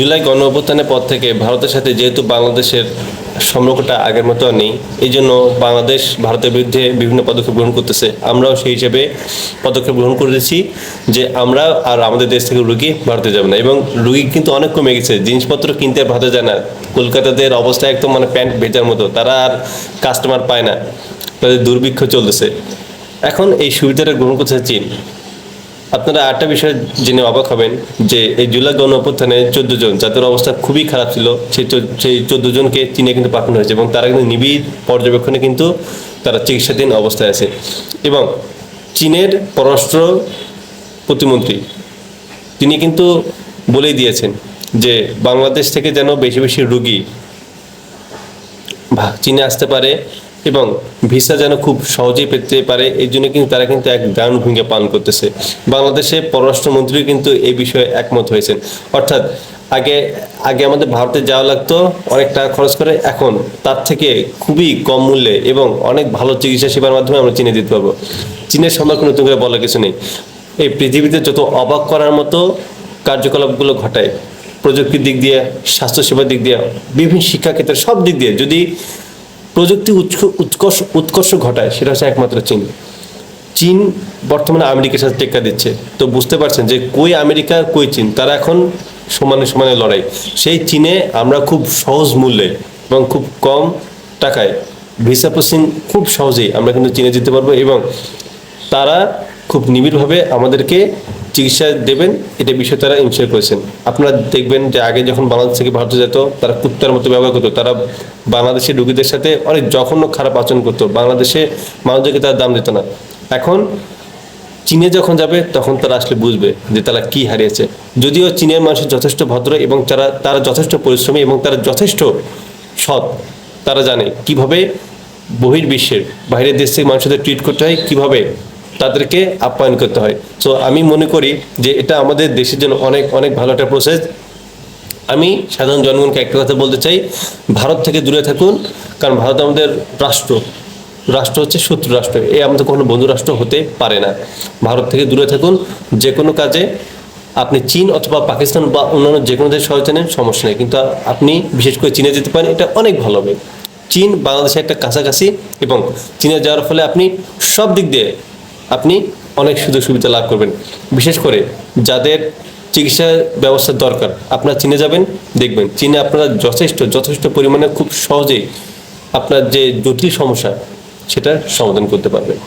জুলাই গণঅভ্যুত্থানের পর থেকে ভারতের সাথে যেহেতু বাংলাদেশের সম্পর্কটা আগের মতো আর নেই, এই জন্য বাংলাদেশ ভারতের বিরুদ্ধে বিভিন্ন পদক্ষেপ গ্রহণ করতেছে। আমরাও সেই হিসেবে পদক্ষেপ গ্রহণ করেছি যে আমরা আর আমাদের দেশ থেকে রুগী ভারতে যাবে না, এবং রুগী কিন্তু অনেক কমে গেছে। জিনিসপত্র কিনতে আর ভারতে যায় না। কলকাতাদের অবস্থা একদম প্যান্ট ভেজার মতো, তারা আর কাস্টমার পায় না, তাদের দুর্ভিক্ষ চলতেছে। এখন এই সুবিধাটা গ্রহণ করতেছে চীন। আপনারা আরেকটা বিষয় জেনে অবাক হবেন যে এই জুলাই গণঅভ্যুত্থানে 14 জন যাদের অবস্থা খুবই খারাপ ছিল, সেই 14 জনকে চীনে কিন্তু পাঠানো হয়েছে, এবং তারা কিন্তু নিবিড় পর্যবেক্ষণে কিন্তু তারা চিকিৎসাধীন অবস্থায় আছে। এবং চীনের পররাষ্ট্র প্রতিমন্ত্রী তিনি কিন্তু বলেই দিয়েছেন যে বাংলাদেশ থেকে যেন বেশি বেশি রুগী চীনে আসতে পারে এবং ভিসা যেন খুব সহজেই পেতে পারে, এই জন্য কিন্তু তারা কিন্তু এক দারুণ ভূমিকা পালন করতেছে। বাংলাদেশের পররাষ্ট্রমন্ত্রী কিন্তু এই বিষয়ে একমত হয়েছেন। অর্থাৎ আগে আগে আমাদের ভারতে যাওয়া লাগতো, অনেক টাকা খরচ করে, এখন তার থেকে খুবই কম মূল্যে এবং অনেক ভালো চিকিৎসা সেবার মাধ্যমে আমরা চীনে দিতে পারবো। চীনের সম্পর্কে নতুন করে বলার কিছু নেই। এই পৃথিবীতে যত অবাক করার মতো কার্যকলাপগুলো ঘটায়, প্রযুক্তির দিক দিয়ে, স্বাস্থ্যসেবার দিক দিয়ে, বিভিন্ন শিক্ষাক্ষেত্রে, সব দিক দিয়ে যদি প্রযুক্তি উৎকর্ষ ঘটায়, সেটা হচ্ছে একমাত্র চীন। চীন বর্তমানে আমেরিকার সাথে টেক্কা দিচ্ছে। তো বুঝতে পারছেন যে কই আমেরিকা কই চীন, তারা এখন সমানে সমানে লড়াই। সেই চীনে আমরা খুব সহজ মূল্যে এবং খুব কম টাকায় ভিসা প্রসেসিং খুব সহজেই আমরা কিন্তু চীনে যেতে পারবো, এবং তারা খুব নিবিড়ভাবে আমাদেরকে চিকিৎসা দেবেন, এটা বিষয়ে তারা ইনশিওর করেছেন। আপনারা দেখবেন যে আগে যখন বাংলাদেশ থেকে ভারতে যেত, তারা কুত্তার মতো ব্যবহার করতো, তারা বাংলাদেশের রোগীদের সাথে অনেক জঘন্য খারাপ আচরণ করতো, বাংলাদেশে মানুষদেরকে তারা দাম দিত না। এখন চীনে যখন যাবে তখন তারা আসলে বুঝবে যে তারা কি হারিয়েছে। যদিও চীনের মানুষ যথেষ্ট ভদ্র এবং তারা যথেষ্ট পরিশ্রমী এবং তারা যথেষ্ট সৎ। তারা জানে কিভাবে বহির্বিশ্বের বাইরের দেশ থেকে মানুষদের ট্রিট করতে হয়, কিভাবে তাদেরকে আপ্যায়ন করতে হয়। সো আমি মনে করি যে এটা আমাদের দেশের জন্য অনেক অনেক ভালো একটা প্রসেস। আমি সাধারণ জনগণকে একটা কথা বলতে চাই, ভারত থেকে দূরে থাকুন, কারণ ভারত আমাদের রাষ্ট্র হচ্ছে শত্রু রাষ্ট্র, এ আমাদের কোনো বন্ধু রাষ্ট্র হতে পারে না। ভারত থেকে দূরে থাকুন। যে কোনো কাজে আপনি চীন অথবা পাকিস্তান বা অন্যান্য যে কোনো দেশ সহায়তা নেন, সমস্যা নেই, কিন্তু আপনি বিশেষ করে চীনে যেতে পারেন, এটা অনেক ভালো হবে। চীন বাংলাদেশে একটা কাছাকাছি, এবং চীনে যাওয়ার ফলে আপনি সব দিক দিয়ে আপনি অনেক সুযোগ সুবিধা লাভ করবেন। বিশেষ করে যাদের চিকিৎসা ব্যবস্থার দরকার, আপনারা চীনে যাবেন, দেখবেন চীনে আপনারা যথেষ্ট পরিমাণে খুব সহজেই আপনার যে জটিল সমস্যা সেটা সমাধান করতে পারবেন।